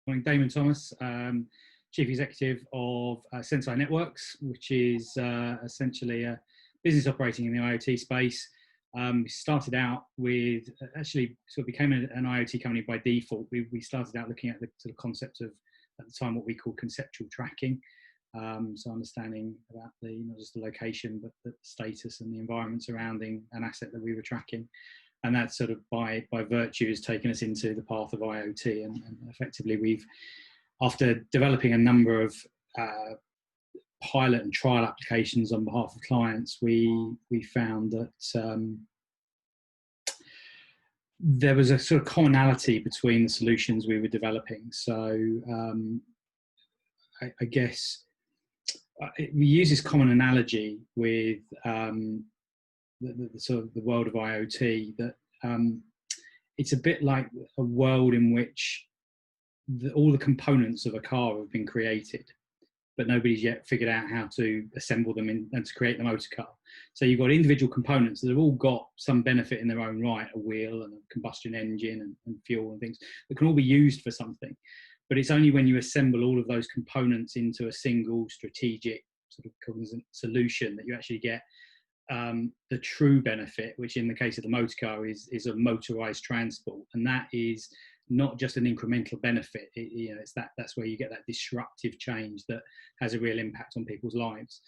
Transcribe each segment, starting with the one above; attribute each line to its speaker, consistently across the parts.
Speaker 1: I'm Damon Thomas, Chief Executive of SENSEi Networks, which is essentially a business operating in the IoT space. We started out with, actually sort of became an IoT company by default. We started out looking at the sort of concept of, at the time, what we call conceptual tracking. So understanding about not just the location, but the status and the environment surrounding an asset that we were tracking. And that sort of by virtue has taken us into the path of IoT. And effectively we've, after developing a number of pilot and trial applications on behalf of clients, we found that there was a sort of commonality between the solutions we were developing. So I guess we use this common analogy with the sort of the world of IoT, that it's a bit like a world in which all the components of a car have been created, but nobody's yet figured out how to assemble them and to create the motor car. So you've got individual components that have all got some benefit in their own right, a wheel and a combustion engine and fuel and things that can all be used for something. But it's only when you assemble all of those components into a single strategic sort of cognizant solution that you actually get the true benefit, which in the case of the motor car is a motorized transport. And that is not just an incremental benefit. It's that's where you get that disruptive change that has a real impact on people's lives.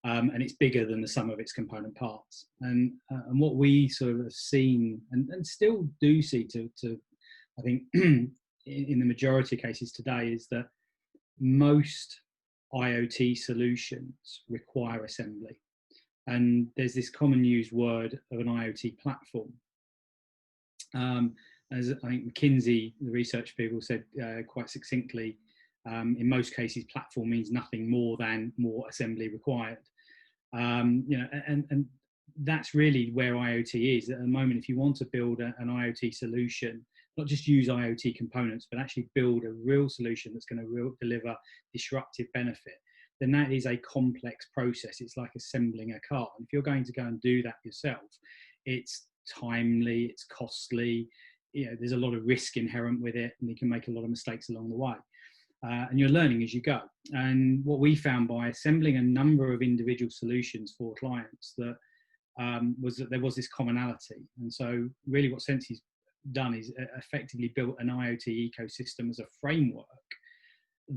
Speaker 1: And it's bigger than the sum of its component parts. And what we sort of have seen and still do see to I think in the majority of cases today, is that most IoT solutions require assembly. And there's this common used word of an IoT platform. As I think McKinsey, the research people, said quite succinctly, in most cases, platform means nothing more than more assembly required. And that's really where IoT is at the moment. If you want to build an IoT solution, not just use IoT components, but actually build a real solution that's going to deliver disruptive benefit, then that is a complex process. It's like assembling a car. And if you're going to go and do that yourself, it's timely, it's costly, there's a lot of risk inherent with it, and you can make a lot of mistakes along the way. And you're learning as you go. And what we found by assembling a number of individual solutions for clients that was that there was this commonality. And so really what SENSEi's done is effectively built an IoT ecosystem as a framework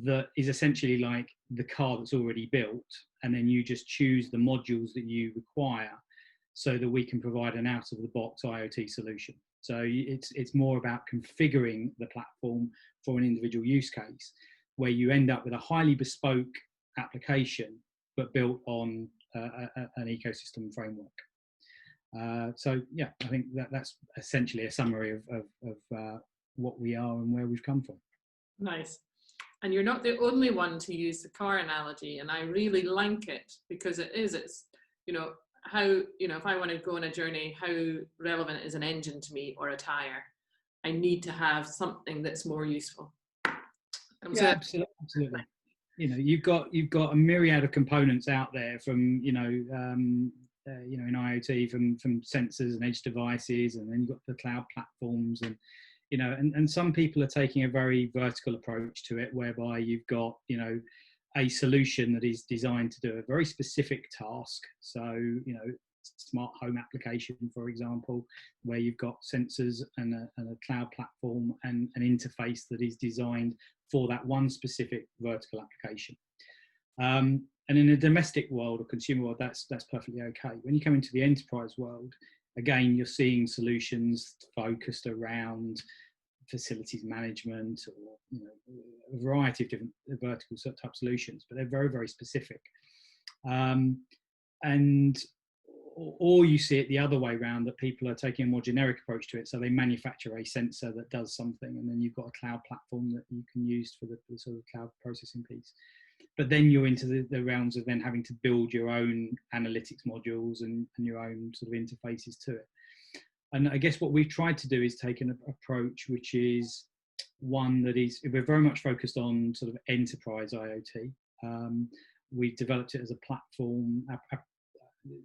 Speaker 1: that is essentially like the car that's already built, and then you just choose the modules that you require so that we can provide an out-of-the-box IoT solution. So it's more about configuring the platform for an individual use case, where you end up with a highly bespoke application, but built on an ecosystem framework. So yeah, I think that's essentially a summary of what we are and where we've come from.
Speaker 2: Nice. And you're not the only one to use the car analogy, and I really like it, because it's how, if I want to go on a journey, how relevant is an engine to me or a tire? I need to have something that's more useful.
Speaker 1: Yeah, absolutely. You've got a myriad of components out there from in IoT, from sensors and edge devices, and then you've got the cloud platforms, and and some people are taking a very vertical approach to it, whereby you've got a solution that is designed to do a very specific task. So smart home application, for example, where you've got sensors and a cloud platform and an interface that is designed for that one specific vertical application. And in a domestic world or consumer world, that's perfectly okay. When you come into the enterprise world, again, you're seeing solutions focused around facilities management or a variety of different vertical type solutions, but they're very, very specific. Or you see it the other way around, that people are taking a more generic approach to it. So they manufacture a sensor that does something, and then you've got a cloud platform that you can use for the sort of cloud processing piece. But then you're into the realms of then having to build your own analytics modules and your own sort of interfaces to it. And I guess what we've tried to do is take an approach which is one that is, we're very much focused on sort of enterprise IoT. We've developed it as a platform.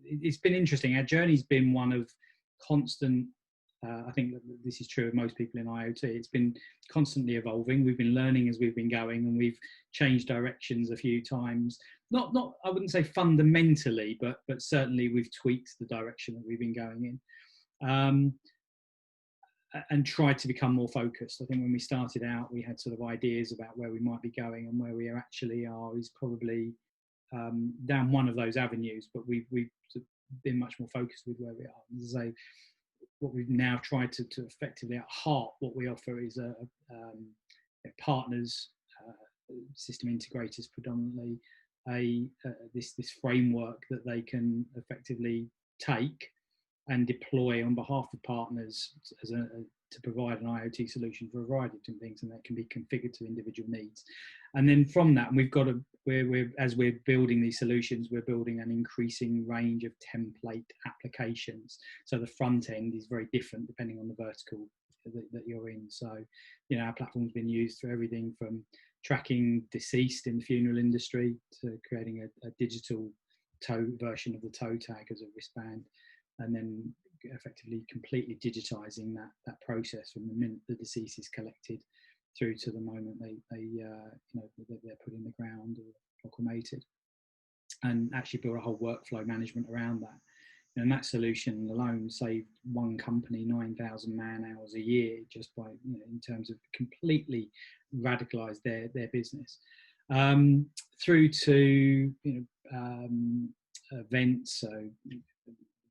Speaker 1: It's been interesting. Our journey's been one of constant I think that this is true of most people in IoT. It's been constantly evolving. We've been learning as we've been going, and we've changed directions a few times. Not I wouldn't say fundamentally, but certainly we've tweaked the direction that we've been going in, and tried to become more focused. I think when we started out, we had sort of ideas about where we might be going, and where we actually are is probably down one of those avenues. But we've sort of been much more focused with where we are. As I say, what we've now tried to effectively, at heart, what we offer is partners, system integrators predominantly, this framework that they can effectively take and deploy on behalf of partners to provide an IoT solution for a variety of different things, and that can be configured to individual needs. And then from that, as we're building these solutions, we're building an increasing range of template applications. So the front end is very different depending on the vertical that you're in. So, our platform's been used for everything from tracking deceased in the funeral industry to creating a digital toe version of the toe tag as a wristband, and then effectively completely digitizing that process from the minute the deceased is collected through to the moment they're put in the ground or cremated, and actually build a whole workflow management around that. And that solution alone saved one company 9,000 man hours a year, just by, in terms of completely radicalized their business, through to events, so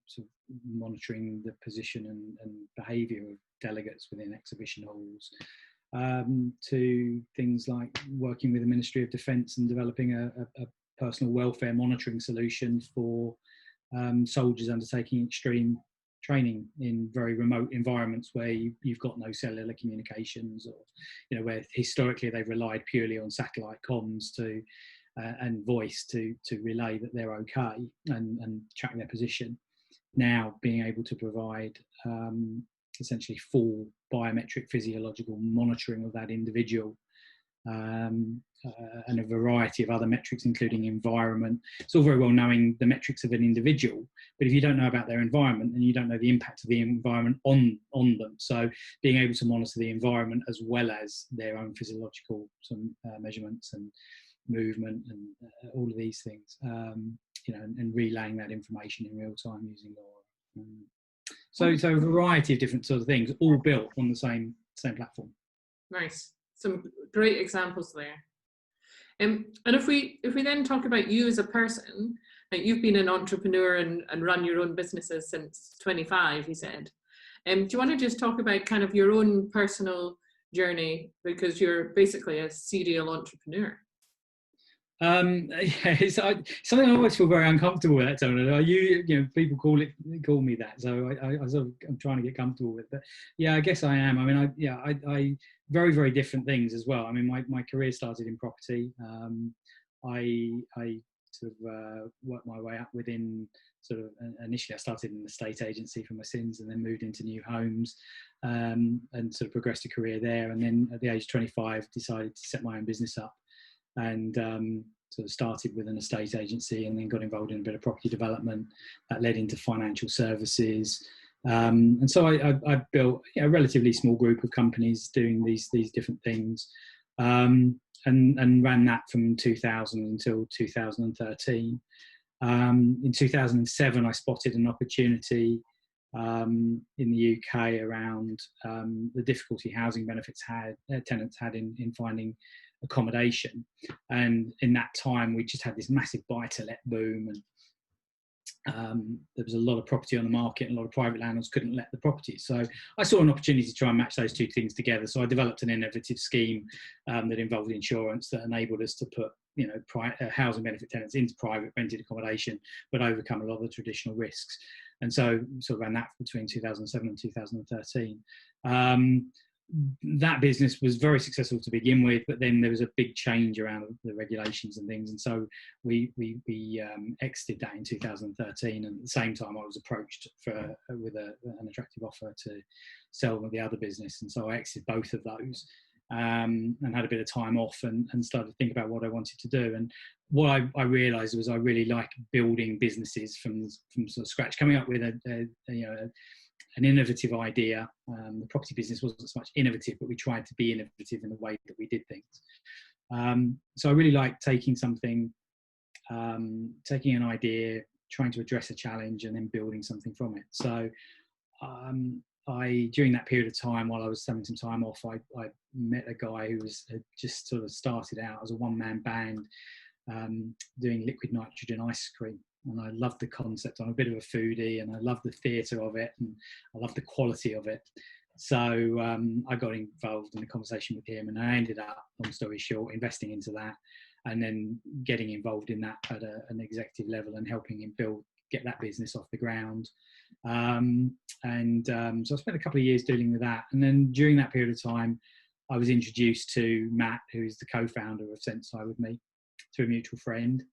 Speaker 1: sort of monitoring the position and behaviour of delegates within exhibition halls, to things like working with the Ministry of Defence and developing a personal welfare monitoring solution for soldiers undertaking extreme training in very remote environments where you've got no cellular communications, or where historically they've relied purely on satellite comms and voice to relay that they're okay and track their position. Now being able to provide essentially full biometric physiological monitoring of that individual, and a variety of other metrics, including environment. It's all very well knowing the metrics of an individual, but if you don't know about their environment, then you don't know the impact of the environment on them. So being able to monitor the environment as well as their own physiological measurements and movement and all of these things, and relaying that information in real time using LoRa. So a variety of different sort of things, all built on the same platform.
Speaker 2: Nice. Some great examples there. And if we then talk about you as a person, like you've been an entrepreneur and run your own businesses since 25, you said. Do you want to just talk about kind of your own personal journey, because you're basically a serial entrepreneur?
Speaker 1: It's something I always feel very uncomfortable with that term. People call me that, so I'm trying to get comfortable with it. But yeah, I guess I am. I mean, I very, very different things as well. I mean, my career started in property. I sort of worked my way up within sort of, initially I started in an estate agency for my sins, and then moved into new homes, and sort of progressed a career there. And then at the age of 25, decided to set my own business up, and sort of started with an estate agency, and then got involved in a bit of property development that led into financial services. And so I built a relatively small group of companies doing these different things, and ran that from 2000 until 2013. In 2007, I spotted an opportunity in the UK around the difficulty housing benefits tenants had in finding accommodation. And in that time, we just had this massive buy-to-let boom, and there was a lot of property on the market, and a lot of private landlords couldn't let the properties. So I saw an opportunity to try and match those two things together. So I developed an innovative scheme that involved insurance that enabled us to put housing benefit tenants into private rented accommodation, but overcome a lot of the traditional risks. And so sort of ran that between 2007 and 2013. That business was very successful to begin with, but then there was a big change around the regulations and things, and so we exited that in 2013. And at the same time, I was approached with an attractive offer to sell the other business, and so I exited both of those, and had a bit of time off, and started to think about what I wanted to do. And what I realised was I really like building businesses from sort of scratch, coming up with an innovative idea. The property business wasn't so much innovative, but we tried to be innovative in the way that we did things. So I really like taking something, taking an idea, trying to address a challenge, and then building something from it. So during that period of time, while I was having some time off, I met a guy who had just sort of started out as a one-man band, doing liquid nitrogen ice cream. And I loved the concept. I'm a bit of a foodie, and I love the theatre of it, and I love the quality of it. So I got involved in a conversation with him, and I ended up, long story short, investing into that, and then getting involved in that at an executive level and helping him get that business off the ground. So I spent a couple of years dealing with that. And then during that period of time, I was introduced to Matt, who's the co-founder of SENSEi with me, through a mutual friend.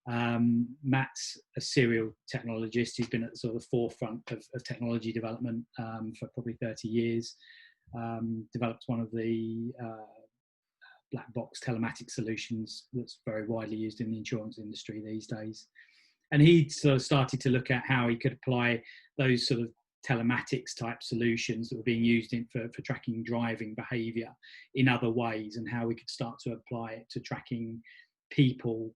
Speaker 1: Matt's a serial technologist. He's been at the sort of forefront of technology development for probably 30 years. Developed one of the black box telematic solutions that's very widely used in the insurance industry these days. And he sort of started to look at how he could apply those sort of telematics type solutions that were being used for tracking driving behaviour in other ways, and how we could start to apply it to tracking people,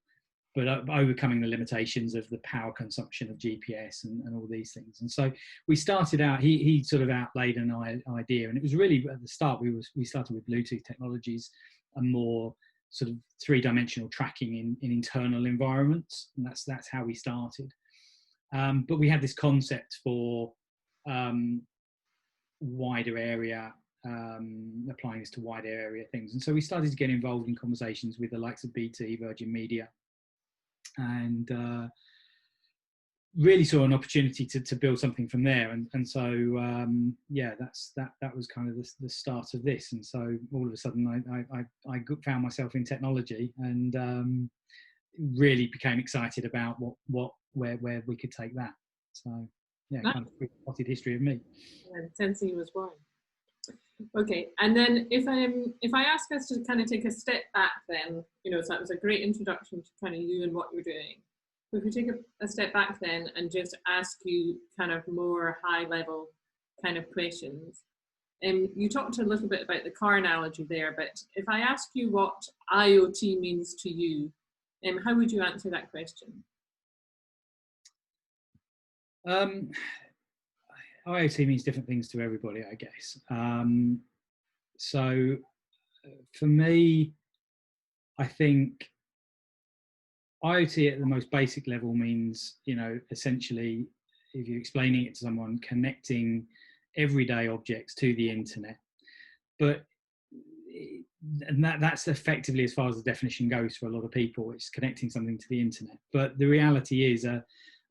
Speaker 1: but overcoming the limitations of the power consumption of GPS and all these things. And so we started out, he sort of outlaid an idea, and it was really, at the start, we started with Bluetooth technologies and more sort of three-dimensional tracking in internal environments, and that's how we started. But we had this concept for wider area, applying this to wider area things. And so we started to get involved in conversations with the likes of BT, Virgin Media, and really saw an opportunity to build something from there. And so that was kind of the start of this. And so all of a sudden I found myself in technology, and really became excited about where we could take that. So yeah, kind of potted history of me.
Speaker 2: And SENSEi was born. Okay, and then if I ask us to kind of take a step back, then, so that was a great introduction to kind of you and what you're doing. If we take a step back then and just ask you kind of more high level kind of questions. You talked a little bit about the car analogy there, but if I ask you what IoT means to you, how would you answer that question?
Speaker 1: IoT means different things to everybody, I guess. So for me, I think IoT at the most basic level means, essentially, if you're explaining it to someone, connecting everyday objects to the internet. And that's effectively as far as the definition goes for a lot of people. It's connecting something to the internet. But the reality is a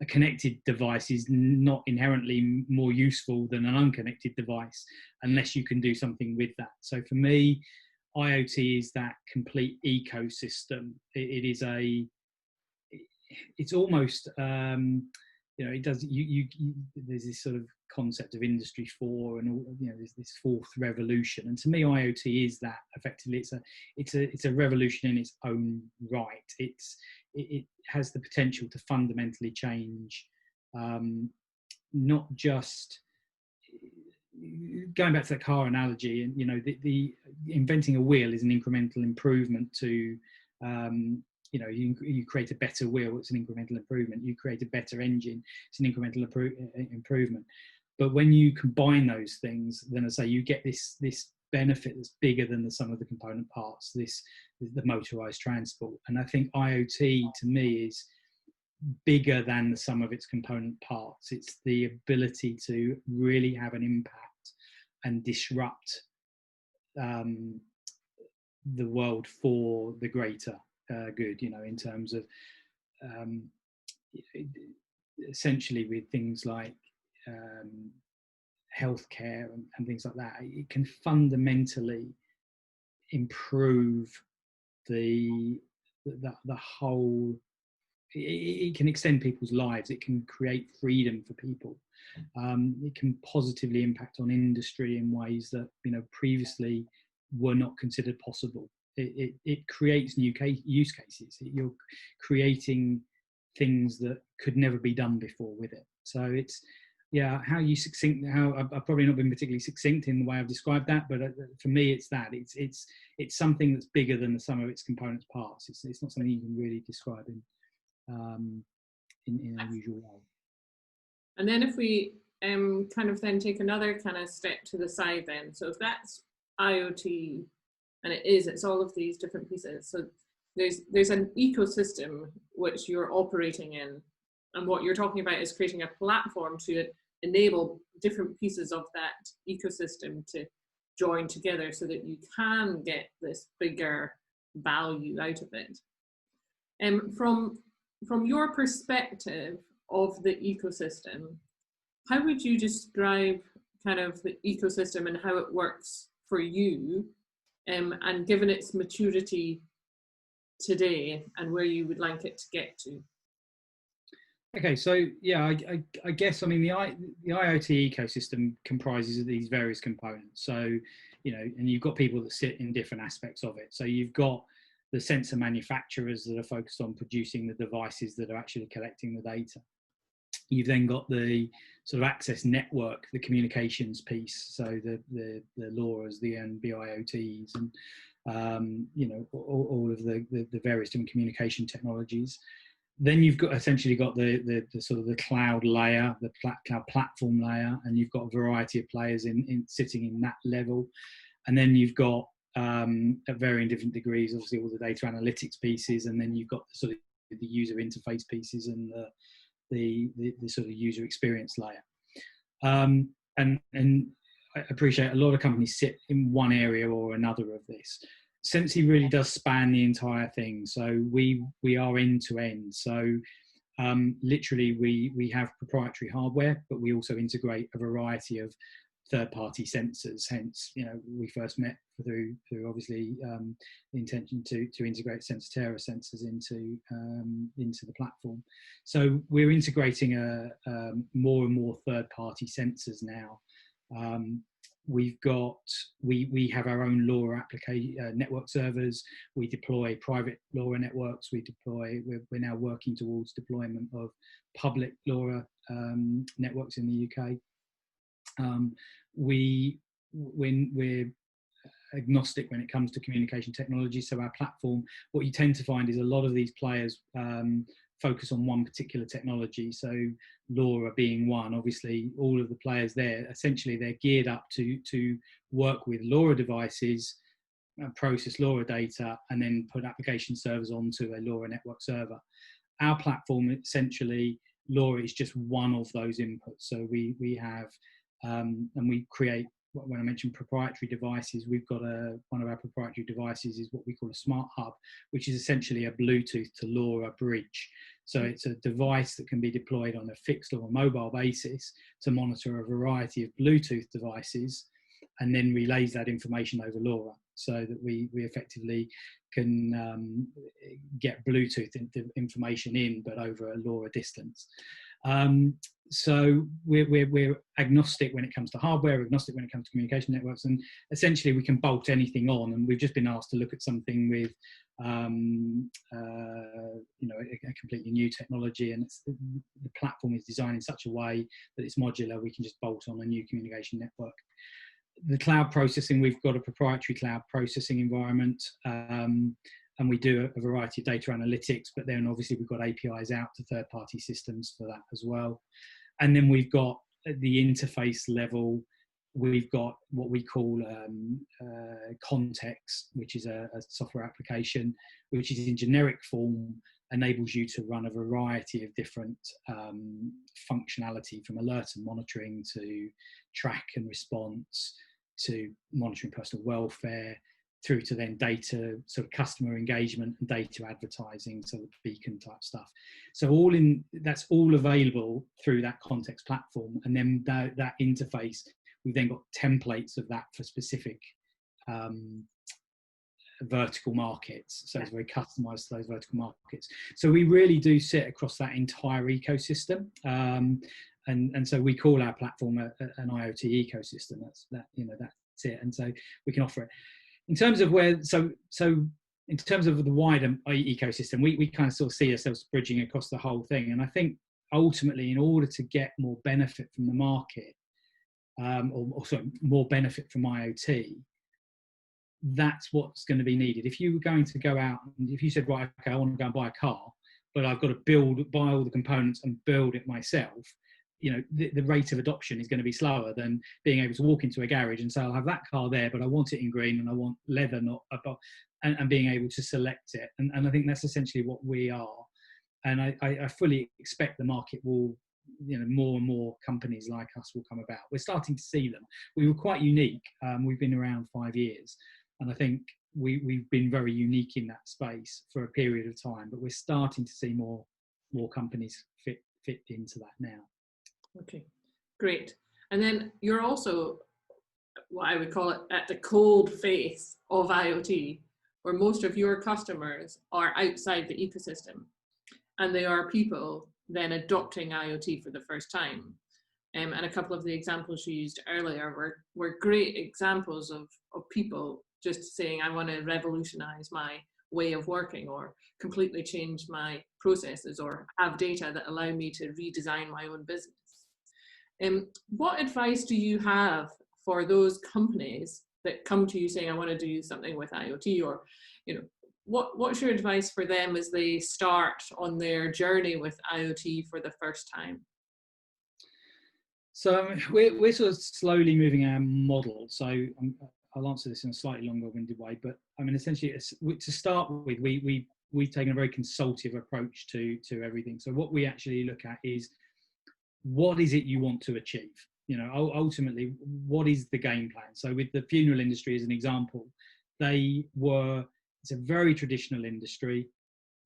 Speaker 1: connected device is not inherently more useful than an unconnected device unless you can do something with that. So for me, IoT is that complete ecosystem. It's almost, it does, there's this sort of concept of Industry 4 and all, there's this fourth revolution. And to me, IoT is that. Effectively, it's a revolution in its own right. It has the potential to fundamentally change, not just going back to that car analogy, and the inventing a wheel is an incremental improvement to you create a better wheel, it's an incremental improvement. You create a better engine, it's an incremental improvement. But when you combine those things, then I say you get this benefit that's bigger than the sum of the component parts, the motorized transport. And I think IoT to me is bigger than the sum of its component parts. It's the ability to really have an impact and disrupt the world for the greater good, in terms of essentially with things like healthcare and things like that. It can fundamentally improve the whole. It can extend people's lives. It can create freedom for people. It can positively impact on industry in ways that previously were not considered possible. It creates new use cases. You're creating things that could never be done before with it. So yeah, how you succinct, how I've probably not been particularly succinct in the way I've described that, but for me, it's that it's something that's bigger than the sum of its components parts. It's not something you can really describe in a usual way.
Speaker 2: And then if we kind of then take another kind of step to the side then, so if that's IoT, and it's all of these different pieces. So there's an ecosystem which you're operating in, and what you're talking about is creating a platform to enable different pieces of that ecosystem to join together so that you can get this bigger value out of it. And from your perspective of the ecosystem, how would you describe kind of the ecosystem and how it works for you, and given its maturity today and where you would like it to get to?
Speaker 1: Okay, so yeah, I guess, I mean, the IoT ecosystem comprises of these various components. So, you know, and you've got people that sit in different aspects of it. So you've got the sensor manufacturers that are focused on producing the devices that are actually collecting the data. You've then got the sort of access network, the communications piece, so the LoRa's, the NB-IoTs, and you know, all of the various different communication technologies. Then you've got essentially got the sort of the cloud layer, the cloud platform layer, and you've got a variety of players in sitting in that level. And then you've got at varying different degrees, obviously all the data analytics pieces, and then you've got the sort of the user interface pieces and the sort of user experience layer. And I appreciate a lot of companies sit in one area or another of this. SENSEi really does span the entire thing. So we are end to end. So literally we have proprietary hardware, but we also integrate a variety of third-party sensors. Hence, you know, we first met through obviously the intention to integrate SenseTerra sensors into the platform. So we're integrating more and more third-party sensors now. We have our own LoRa application network servers. We deploy private LoRa networks. We're now working towards deployment of public LoRa networks in the UK. We're agnostic when it comes to communication technology. So our platform, what you tend to find is a lot of these players focus on one particular technology. So LoRa being one, obviously all of the players there, essentially they're geared up to work with LoRa devices, process LoRa data, and then put application servers onto a LoRa network server. Our platform, essentially, LoRa is just one of those inputs. So we have, and we create, when I mentioned proprietary devices, we've got one of our proprietary devices is what we call a smart hub, which is essentially a Bluetooth to LoRa bridge. So it's a device that can be deployed on a fixed or a mobile basis to monitor a variety of Bluetooth devices, and then relays that information over LoRa, so that we effectively can get Bluetooth information in, but over a LoRa distance. So we're agnostic when it comes to hardware, agnostic when it comes to communication networks, and essentially we can bolt anything on. And we've just been asked to look at something with, you know, a completely new technology, and the platform is designed in such a way that it's modular. We can just bolt on a new communication network. The cloud processing, we've got a proprietary cloud processing environment. And we do a variety of data analytics, but then obviously we've got APIs out to third-party systems for that as well. And then we've got at the interface level, we've got what we call Context, which is a software application, which is in generic form, enables you to run a variety of different functionality, from alert and monitoring to track and response to monitoring personal welfare, through to then data, sort of customer engagement and data advertising, so the beacon type stuff. So that's all available through that Context platform. And then that interface, we've then got templates of that for specific vertical markets. So it's very customized to those vertical markets. So we really do sit across that entire ecosystem. And so we call our platform an IoT ecosystem. That's it. And so we can offer it. In terms of in terms of the wider ecosystem, we kind of sort of see ourselves bridging across the whole thing. And I think ultimately, in order to get more benefit from the market, or sorry, more benefit from IoT, that's what's going to be needed. If you were going to go out and if you said, right, okay, I want to go and buy a car, but I've got to buy all the components and build it myself, the rate of adoption is going to be slower than being able to walk into a garage and say, I'll have that car there, but I want it in green and I want leather, and being able to select it. And I think that's essentially what we are. And I fully expect the market will, more and more companies like us will come about. We're starting to see them. We were quite unique. We've been around 5 years. And I think we've been very unique in that space for a period of time, but we're starting to see more companies fit into that now.
Speaker 2: Okay, great. And then you're also, what I would call it, at the cold face of IoT, where most of your customers are outside the ecosystem, and they are people then adopting IoT for the first time. And a couple of the examples you used earlier were great examples of people just saying, I want to revolutionize my way of working, or completely change my processes, or have data that allow me to redesign my own business. What advice do you have for those companies that come to you saying, I want to do something with IoT, or, what's your advice for them as they start on their journey with IoT for the first time?
Speaker 1: So we're sort of slowly moving our model. So I'll answer this in a slightly longer-winded way, but I mean, essentially, to start with, we've taken a very consultative approach to everything. So what we actually look at is, what is it you want to achieve? Ultimately, what is the game plan? So with the funeral industry as an example, it's a very traditional industry,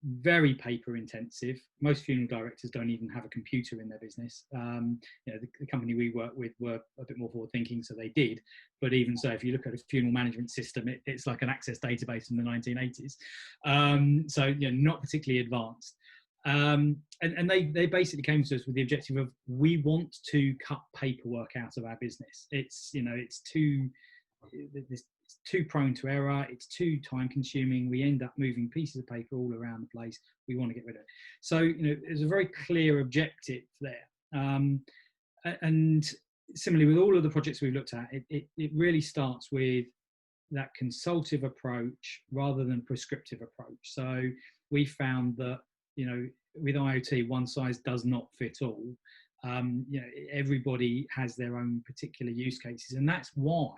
Speaker 1: very paper intensive. Most funeral directors don't even have a computer in their business. The company we work with were a bit more forward thinking, so they did. But even so, if you look at a funeral management system, it's like an Access database from the 1980s. So not particularly advanced. And they basically came to us with the objective of, we want to cut paperwork out of our business. It's too prone to error, it's too time consuming, we end up moving pieces of paper all around the place, we want to get rid of it. So there's a very clear objective there. And similarly with all of the projects we've looked at, it really starts with that consultative approach rather than prescriptive approach. So we found that with IoT, one size does not fit all. Everybody has their own particular use cases, and that's why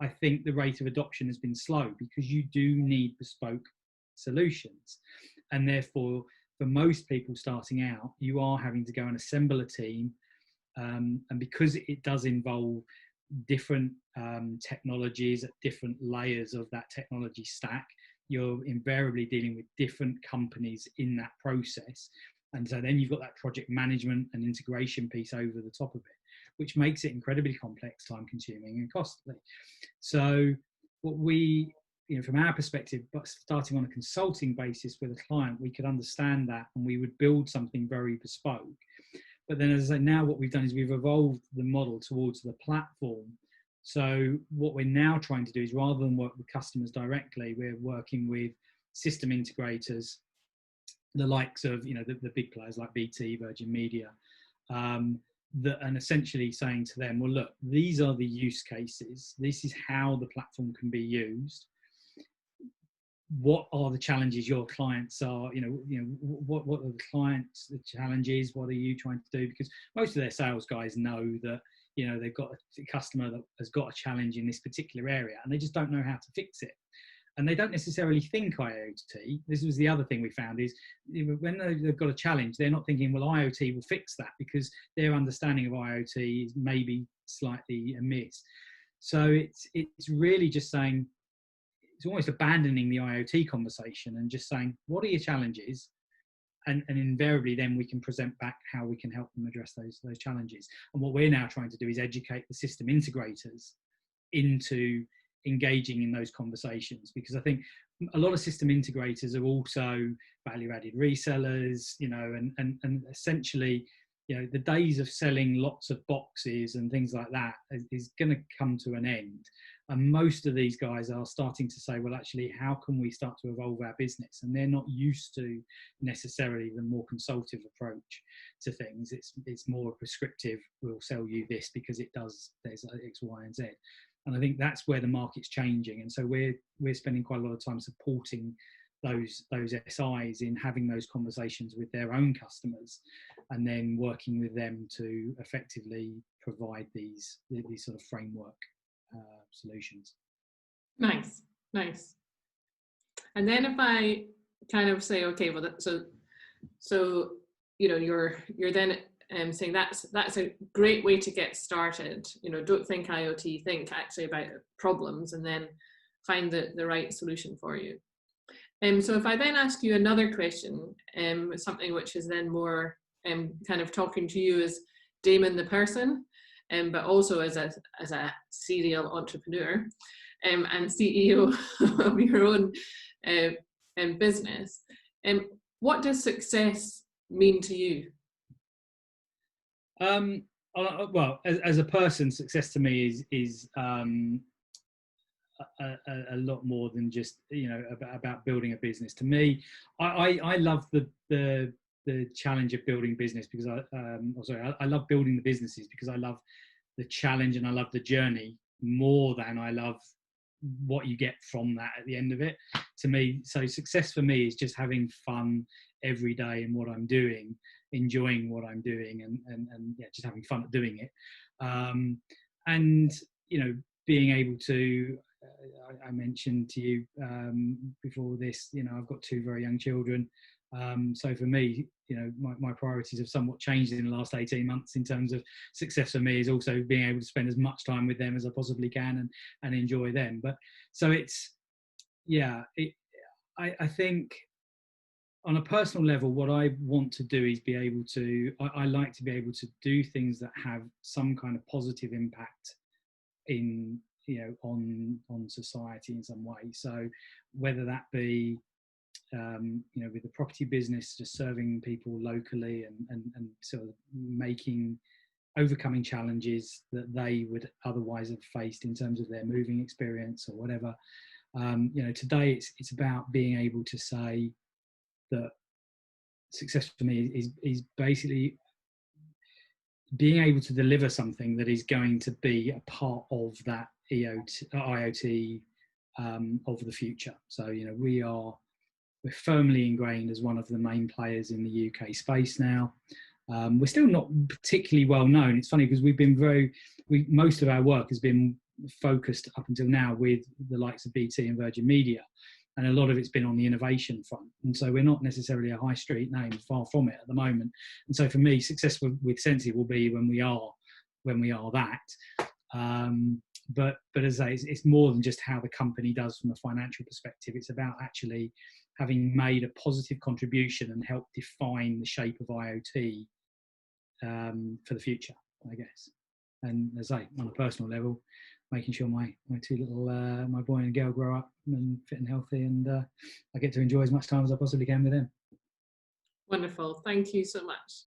Speaker 1: I think the rate of adoption has been slow, because you do need bespoke solutions. And therefore, for most people starting out, you are having to go and assemble a team. And because it does involve different technologies at different layers of that technology stack, you're invariably dealing with different companies in that process. And so then you've got that project management and integration piece over the top of it, which makes it incredibly complex, time consuming and costly. So what we, from our perspective, but starting on a consulting basis with a client, we could understand that and we would build something very bespoke. But then, as I say, now what we've done is we've evolved the model towards the platform. So what we're now trying to do is, rather than work with customers directly, we're working with system integrators, the likes of, the big players like BT, Virgin Media, and essentially saying to them, well, look, these are the use cases. This is how the platform can be used. What are the challenges your clients are, what are the clients' the challenges? What are you trying to do? Because most of their sales guys know that, they've got a customer that has got a challenge in this particular area, and they just don't know how to fix it. And they don't necessarily think IoT. This was the other thing we found is, when they've got a challenge, they're not thinking, well, IoT will fix that, because their understanding of IoT is maybe slightly amiss. So it's really just saying, it's almost abandoning the IoT conversation and just saying, what are your challenges? And invariably then we can present back how we can help them address those challenges. And what we're now trying to do is educate the system integrators into engaging in those conversations, because I think a lot of system integrators are also value-added resellers, and essentially, the days of selling lots of boxes and things like that is going to come to an end. And most of these guys are starting to say, well, actually, how can we start to evolve our business? And they're not used to necessarily the more consultative approach to things. It's more a prescriptive, we'll sell you this because it does, there's X, Y, and Z. And I think that's where the market's changing. And so we're spending quite a lot of time supporting those SIs in having those conversations with their own customers, and then working with them to effectively provide these sort of framework solutions.
Speaker 2: Nice. And then if I kind of say, okay, well, so you know, you're then saying that's a great way to get started. You know, don't think IoT, think actually about problems, and then find the right solution for you. So if I then ask you another question, something which is then more kind of talking to you as Damon the person, but also as a serial entrepreneur and CEO of your own business, what does success mean to you?
Speaker 1: Well, as a person, success to me is a lot more than just, you know, about building a business. To me, I love the challenge of building business because I love building the businesses because I love the challenge and I love the journey more than I love what you get from that at the end of it. To me, so success for me is just having fun every day in what I'm doing, enjoying what I'm doing, and yeah, just having fun at doing it. And you know, being able to, I mentioned to you before this, you know, I've got two very young children. So for me, you know, my priorities have somewhat changed in the last 18 months in terms of success for me is also being able to spend as much time with them as I possibly can and enjoy them. But so it's, yeah, I think on a personal level, what I want to do is be able to, I like to be able to do things that have some kind of positive impact in, you know, on society in some way. So whether that be, you know, with the property business, just serving people locally and sort of overcoming challenges that they would otherwise have faced in terms of their moving experience or whatever. You know, today it's about being able to say that success for me is basically being able to deliver something that is going to be a part of that IoT of the future. So, you know, we're firmly ingrained as one of the main players in the UK space now. We're still not particularly well known. It's funny because most of our work has been focused up until now with the likes of BT and Virgin Media, and a lot of it's been on the innovation front. And so we're not necessarily a high street name, far from it at the moment. And so for me, success with SENSEi will be when we are that. But as I say, it's more than just how the company does from a financial perspective. It's about actually having made a positive contribution and helped define the shape of IoT for the future, I guess. And as I say, on a personal level, making sure my two little, my boy and girl grow up and fit and healthy, and I get to enjoy as much time as I possibly can with them.
Speaker 2: Wonderful. Thank you so much.